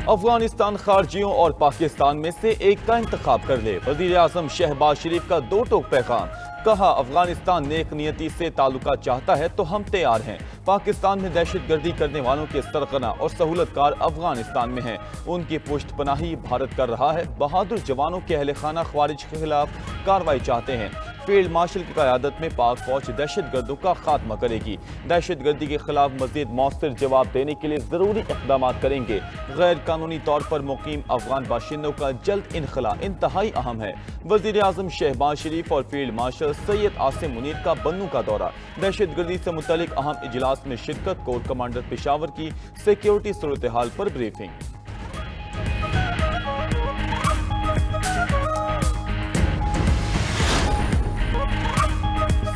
افغانستان خارجیوں اور پاکستان میں سے ایک کا انتخاب کر لے، وزیر اعظم شہباز شریف کا دو ٹوک پیغام۔ کہا افغانستان نیک نیتی سے تعلقات چاہتا ہے تو ہم تیار ہیں۔ پاکستان میں دہشت گردی کرنے والوں کے سرغنہ اور سہولت کار افغانستان میں ہیں، ان کی پشت پناہی بھارت کر رہا ہے۔ بہادر جوانوں کے اہل خانہ خوارج کے خلاف کارروائی چاہتے ہیں۔ فیلڈ مارشل کی قیادت میں پاک فوج دہشت گردوں کا خاتمہ کرے گی، دہشت گردی کے خلاف مزید مؤثر جواب دینے کے لیے ضروری اقدامات کریں گے۔ غیر قانونی طور پر مقیم افغان باشندوں کا جلد انخلاء انتہائی اہم ہے۔ وزیر اعظم شہباز شریف اور فیلڈ مارشل سید عاصم منیر کا بنوں کا دورہ، دہشت گردی سے متعلق اہم اجلاس میں شرکت، کور کمانڈر پشاور کی سیکیورٹی صورتحال پر بریفنگ۔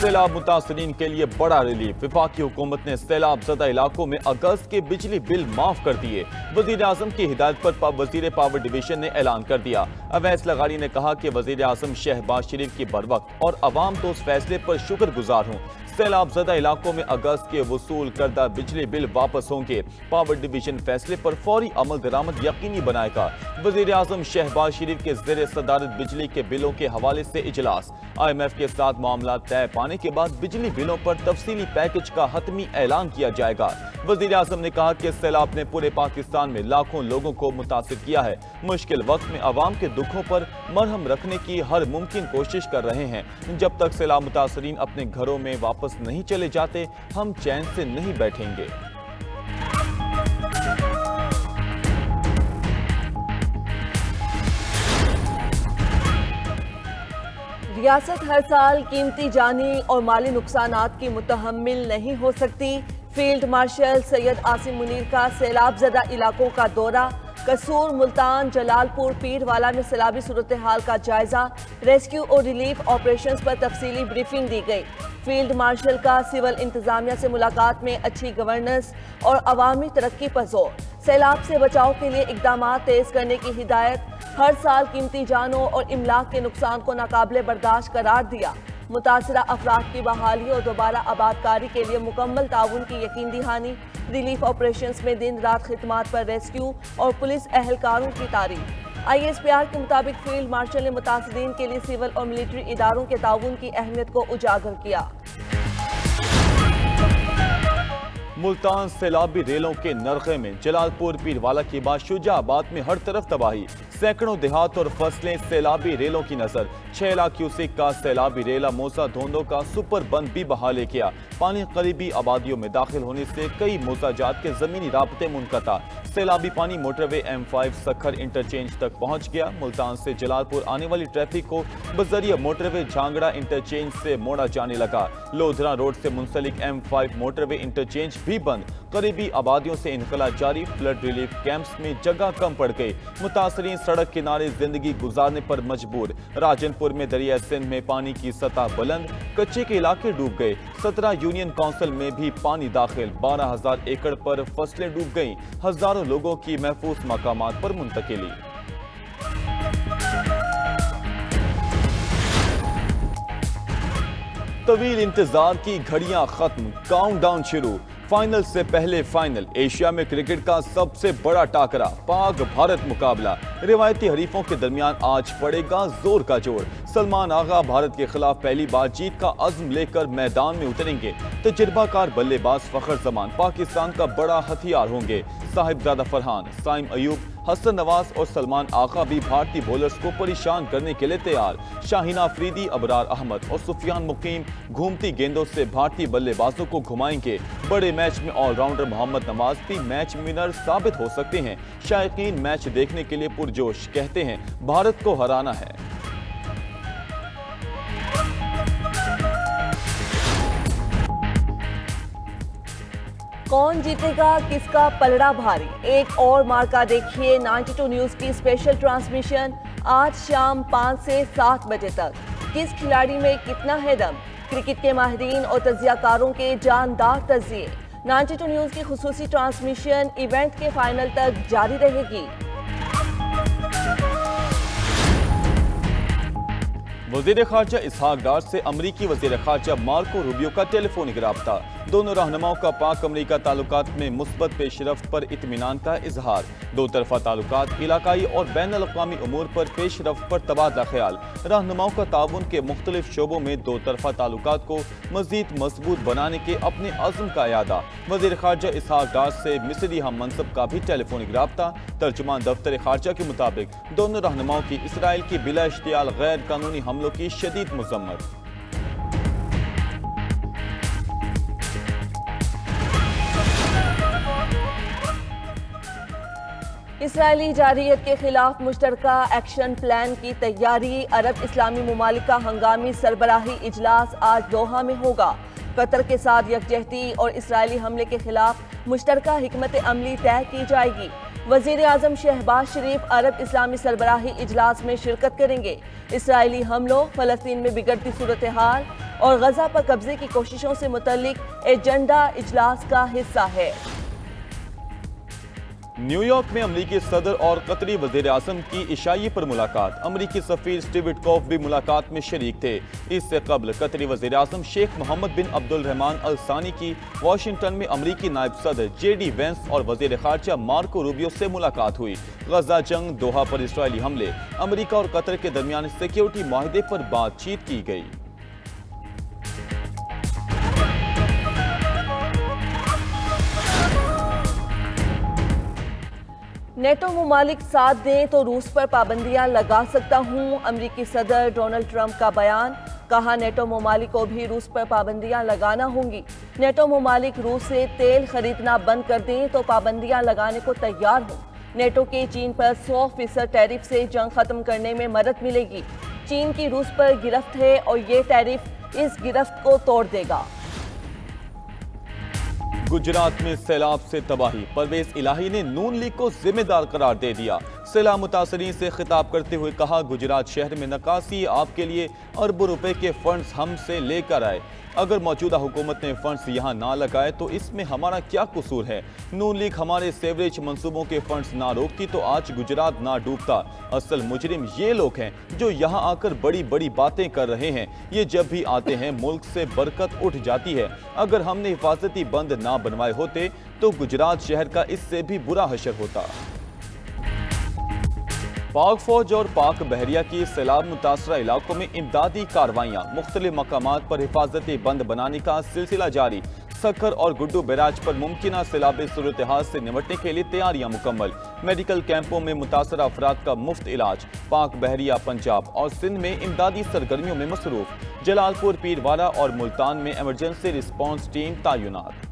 سیلاب متاثرین کے لیے بڑا ریلیف، وفاقی حکومت نے سیلاب زدہ علاقوں میں اگست کے بجلی بل معاف کر دیے۔ وزیر اعظم کی ہدایت پر وزیر پاور ڈویژن نے اعلان کر دیا۔ اویس لغاری نے کہا کہ وزیر اعظم شہباز شریف کی بروقت اور عوام تو اس فیصلے پر شکر گزار ہوں۔ سیلاب زدہ علاقوں میں اگست کے وصول کردہ بجلی بل واپس ہوں گے۔ پاور ڈویژن فیصلے پر فوری عمل درآمد یقینی بنائے گا۔ وزیر اعظم شہباز شریف کے زیر صدارت بجلی کے بلوں کے حوالے سے اجلاس، آئی ایم ایف کے ساتھ معاملات طے پانے کے بعد بجلی بلوں پر تفصیلی پیکج کا حتمی اعلان کیا جائے گا۔ وزیر اعظم نے کہا کہ سیلاب نے پورے پاکستان میں لاکھوں لوگوں کو متاثر کیا ہے۔ مشکل وقت میں عوام کے دکھوں پر مرہم رکھنے کی ہر ممکن کوشش کر رہے ہیں۔ جب تک سیلاب متاثرین اپنے گھروں میں واپس نہیں چلے جاتے، ہم چین سے نہیں بیٹھیں گے۔ ریاست ہر سال قیمتی جانی اور مالی نقصانات کی متحمل نہیں ہو سکتی۔ فیلڈ مارشل سید عاصم منیر کا سیلاب زدہ علاقوں کا دورہ، قصور، ملتان، جلال پور، پیروالا میں سیلابی صورتحال کا جائزہ، ریسکیو اور ریلیف آپریشنز پر تفصیلی بریفنگ دی گئی۔ فیلڈ مارشل کا سول انتظامیہ سے ملاقات میں اچھی گورننس اور عوامی ترقی پر زور، سیلاب سے بچاؤ کے لیے اقدامات تیز کرنے کی ہدایت، ہر سال قیمتی جانوں اور املاک کے نقصان کو ناقابل برداشت قرار دیا، متاثرہ افراد کی بحالی اور دوبارہ آباد کاری کے لیے مکمل تعاون کی یقین دہانی، ریلیف آپریشنز میں دن رات خدمات پر ریسکیو اور پولیس اہلکاروں کی تعریف۔ آئی ایس پی آر کے مطابق فیلڈ مارشل نے متاثرین کے لیے سول اور ملٹری اداروں کے تعاون کی اہمیت کو اجاگر کیا۔ ملتان سیلابی ریلوں کے نرخے میں، جلال پور پیروالا کے بعد شجاع آباد میں ہر طرف تباہی، سینکڑوں دیہات اور فصلیں سیلابی ریلوں کی نظر۔ 6 لاکھ کیوسک کا سیلابی ریلا موسا دھوندوں کا سپر بند بھی بحال کیا۔ پانی قریبی آبادیوں میں داخل ہونے سے کئی موسا جات کے زمینی رابطے منقطع۔ سیلابی پانی موٹر وے M5 سکھر انٹرچینج تک پہنچ گیا۔ ملتان سے جلال پور آنے والی ٹریفک کو بذریعہ موٹر وے جھانگڑا انٹرچینج سے موڑا جانے لگا۔ لودھرا روڈ سے منسلک M5 موٹر وے انٹرچینج بھی بند۔ قریبی آبادیوں سے انخلاء جاری، فلڈ ریلیف کیمپس میں جگہ کم پڑ گئی، متاثرین سڑک کنارے زندگی گزارنے پر مجبور۔ راجن پور میں دریا سندھ میں پانی کی سطح بلند، کچے کے علاقے ڈوب گئے۔ 17 یونین کونسل میں بھی پانی داخل، 12,000 ایکڑ پر فصلیں ڈوب گئیں، ہزاروں لوگوں کی محفوظ مقامات پر منتقلی۔ طویل انتظار کی گھڑیاں ختم، کاؤنٹ ڈاؤن شروع، فائنل سے پہلے فائنل، ایشیا میں کرکٹ کا سب سے بڑا ٹاکرا، پاک بھارت مقابلہ، روایتی حریفوں کے درمیان آج پڑے گا زور کا جوڑ۔ سلمان آغا بھارت کے خلاف پہلی بار جیت کا عزم لے کر میدان میں اتریں گے۔ تجربہ کار بلے باز فخر زمان پاکستان کا بڑا ہتھیار ہوں گے۔ صاحبزادہ فرحان، سائم ایوب، حسن نواز اور سلمان آغا بھی بھارتی بولرز کو پریشان کرنے کے لیے تیار۔ شاہین آفریدی، ابرار احمد اور سفیان مقیم گھومتی گیندوں سے بھارتی بلے بازوں کو گھمائیں گے۔ بڑے میچ میں آل راؤنڈر محمد نواز بھی میچ ونر ثابت ہو سکتے ہیں۔ شائقین میچ دیکھنے کے لیے پرجوش، کہتے ہیں بھارت کو ہرانا ہے۔ کون جیتے گا، کس کا پلڑا بھاری؟ ایک اور مارکا دیکھیے 92 نیوز کی اسپیشل ٹرانسمیشن آج شام 5 سے 7 بجے تک۔ کس کھلاڑی میں کتنا ہے دم؟ کرکٹ کے ماہرین اور تجزیہ کاروں کے جاندار تجزیے۔ 92 نیوز کی خصوصی ٹرانسمیشن ایونٹ کے فائنل تک جاری رہے گی۔ وزیر خارجہ اسحاق ڈار سے امریکی وزیر خارجہ مارکو روبیو کا ٹیلی فونک رابطہ۔ دونوں رہنماؤں کا پاک امریکہ تعلقات میں مثبت پیش رفت پر اطمینان کا اظہار، دو طرفہ تعلقات، علاقائی اور بین الاقوامی امور پر پیش رفت پر تبادلہ خیال، رہنماؤں کا تعاون کے مختلف شعبوں میں دو طرفہ تعلقات کو مزید مضبوط بنانے کے اپنے عزم کا اعادہ۔ وزیر خارجہ اسحاق ڈار سے مصری ہم منصب کا بھی ٹیلی فونک رابطہ، ترجمان دفتر خارجہ کے مطابق دونوں رہنماؤں کی اسرائیل کی بلا اشتعال غیر قانونی حملوں کی شدید مذمت۔ اسرائیلی جارحیت کے خلاف مشترکہ ایکشن پلان کی تیاری، عرب اسلامی ممالک کا ہنگامی سربراہی اجلاس آج دوحہ میں ہوگا۔ قطر کے ساتھ یکجہتی اور اسرائیلی حملے کے خلاف مشترکہ حکمت عملی طے کی جائے گی۔ وزیر اعظم شہباز شریف عرب اسلامی سربراہی اجلاس میں شرکت کریں گے۔ اسرائیلی حملوں، فلسطین میں بگڑتی صورتحال اور غزہ پر قبضے کی کوششوں سے متعلق ایجنڈا اجلاس کا حصہ ہے۔ نیو یارک میں امریکی صدر اور قطری وزیر اعظم کی عشائی پر ملاقات، امریکی سفیر سٹیو وٹکوف بھی ملاقات میں شریک تھے۔ اس سے قبل قطری وزیر اعظم شیخ محمد بن عبد الرحمن الثانی کی واشنگٹن میں امریکی نائب صدر جے ڈی وینس اور وزیر خارجہ مارکو روبیو سے ملاقات ہوئی۔ غزہ جنگ، دوحہ پر اسرائیلی حملے، امریکہ اور قطر کے درمیان سیکیورٹی معاہدے پر بات چیت کی گئی۔ نیٹو ممالک ساتھ دیں تو روس پر پابندیاں لگا سکتا ہوں، امریکی صدر ڈونلڈ ٹرمپ کا بیان، کہا نیٹو ممالک کو بھی روس پر پابندیاں لگانا ہوں گی۔ نیٹو ممالک روس سے تیل خریدنا بند کر دیں تو پابندیاں لگانے کو تیار ہوں۔ نیٹو کے چین پر 100% ٹیرف سے جنگ ختم کرنے میں مدد ملے گی۔ چین کی روس پر گرفت ہے اور یہ ٹیرف اس گرفت کو توڑ دے گا۔ گجرات میں سیلاب سے تباہی، پرویز الہی نے نون لیگ کو ذمہ دار قرار دے دیا۔ سیلاب متاثرین سے خطاب کرتے ہوئے کہا، گجرات شہر میں نکاسی آپ کے لیے اربوں روپے کے فنڈز ہم سے لے کر آئے۔ اگر موجودہ حکومت نے فنڈز یہاں نہ لگائے تو اس میں ہمارا کیا قصور ہے؟ نون لیگ ہمارے سیوریج منصوبوں کے فنڈز نہ روکتی تو آج گجرات نہ ڈوبتا۔ اصل مجرم یہ لوگ ہیں جو یہاں آ کر بڑی بڑی باتیں کر رہے ہیں۔ یہ جب بھی آتے ہیں ملک سے برکت اٹھ جاتی ہے۔ اگر ہم نے حفاظتی بند نہ بنوائے ہوتے تو گجرات شہر کا اس سے بھی برا حشر ہوتا۔ پاک فوج اور پاک بحریہ کی سیلاب متاثرہ علاقوں میں امدادی کارروائیاں، مختلف مقامات پر حفاظتی بند بنانے کا سلسلہ جاری۔ سکھر اور گڈو بیراج پر ممکنہ سیلابی صورتحال سے نمٹنے کے لیے تیاریاں مکمل۔ میڈیکل کیمپوں میں متاثرہ افراد کا مفت علاج۔ پاک بحریہ پنجاب اور سندھ میں امدادی سرگرمیوں میں مصروف۔ جلال پور، پیرواڑہ اور ملتان میں ایمرجنسی رسپانس ٹیم تعینات۔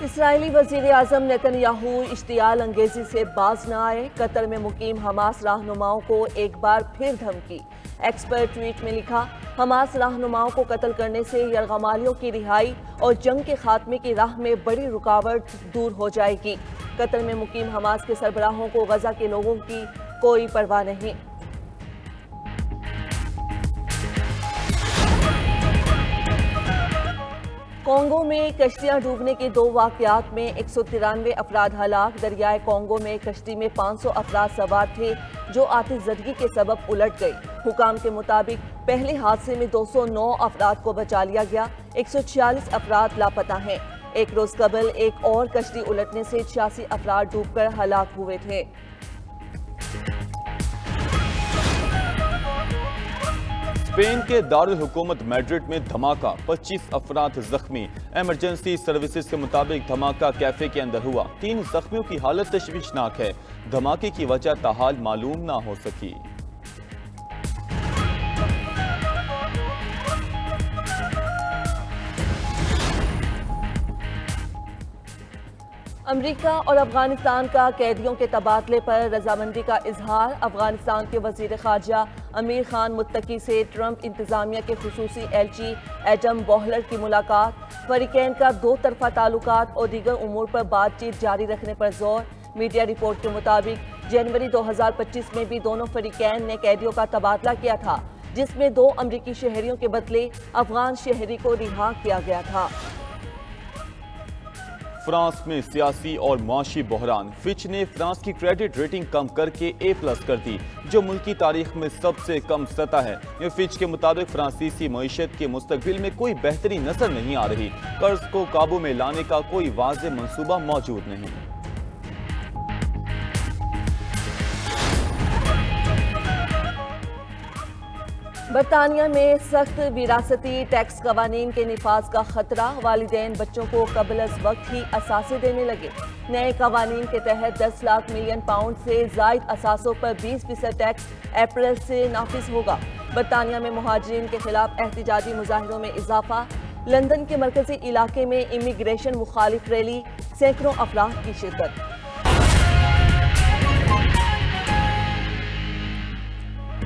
اسرائیلی وزیر اعظم نیتن یاہو اشتعال انگیزی سے باز نہ آئے، قطر میں مقیم حماس رہنماؤں کو ایک بار پھر دھمکی۔ ایکس پر ٹویٹ میں لکھا، حماس رہنماؤں کو قتل کرنے سے یرغمالیوں کی رہائی اور جنگ کے خاتمے کی راہ میں بڑی رکاوٹ دور ہو جائے گی۔ قطر میں مقیم حماس کے سربراہوں کو غزہ کے لوگوں کی کوئی پرواہ نہیں۔ کونگو میں کشتیاں ڈوبنے کے 2 واقعات میں 193 افراد ہلاک۔ دریائے کونگو میں کشتی میں 500 افراد سوار تھے جو آتش زدگی کے سبب الٹ گئی۔ حکام کے مطابق پہلے حادثے میں 209 افراد کو بچا لیا گیا، 146 افراد لاپتہ ہیں۔ ایک روز قبل ایک اور کشتی الٹنے سے 86 افراد ڈوب کر ہلاک ہوئے تھے۔ اسپین کے دارالحکومت میڈرڈ میں دھماکہ، 25 افراد زخمی۔ ایمرجنسی سروسز کے مطابق دھماکہ کیفے کے اندر ہوا۔ 3 زخمیوں کی حالت تشویشناک ہے۔ دھماکے کی وجہ تاحال معلوم نہ ہو سکی۔ امریکہ اور افغانستان کا قیدیوں کے تبادلے پر رضامندی کا اظہار۔ افغانستان کے وزیر خارجہ امیر خان متقی سے ٹرمپ انتظامیہ کے خصوصی ایلچی ایڈم بوہلر کی ملاقات۔ فریقین کا 2 طرفہ تعلقات اور دیگر امور پر بات چیت جاری رکھنے پر زور۔ میڈیا رپورٹ کے مطابق جنوری 2025 میں بھی دونوں فریقین نے قیدیوں کا تبادلہ کیا تھا، جس میں 2 امریکی شہریوں کے بدلے افغان شہری کو رہا کیا گیا تھا۔ فرانس میں سیاسی اور معاشی بحران، فچ نے فرانس کی کریڈٹ ریٹنگ کم کر کے A+ کر دی، جو ملکی تاریخ میں سب سے کم سطح ہے۔ یہ فچ کے مطابق فرانسیسی معیشت کے مستقبل میں کوئی بہتری نظر نہیں آ رہی، قرض کو قابو میں لانے کا کوئی واضح منصوبہ موجود نہیں۔ برطانیہ میں سخت وراثتی ٹیکس قوانین کے نفاذ کا خطرہ، والدین بچوں کو قبل از وقت ہی اثاثے دینے لگے۔ نئے قوانین کے تحت 10 لاکھ ملین پاؤنڈ سے زائد اثاثوں پر 20% ٹیکس اپریل سے نافذ ہوگا۔ برطانیہ میں مہاجرین کے خلاف احتجاجی مظاہروں میں اضافہ، لندن کے مرکزی علاقے میں امیگریشن مخالف ریلی، سینکڑوں افراد کی شرکت۔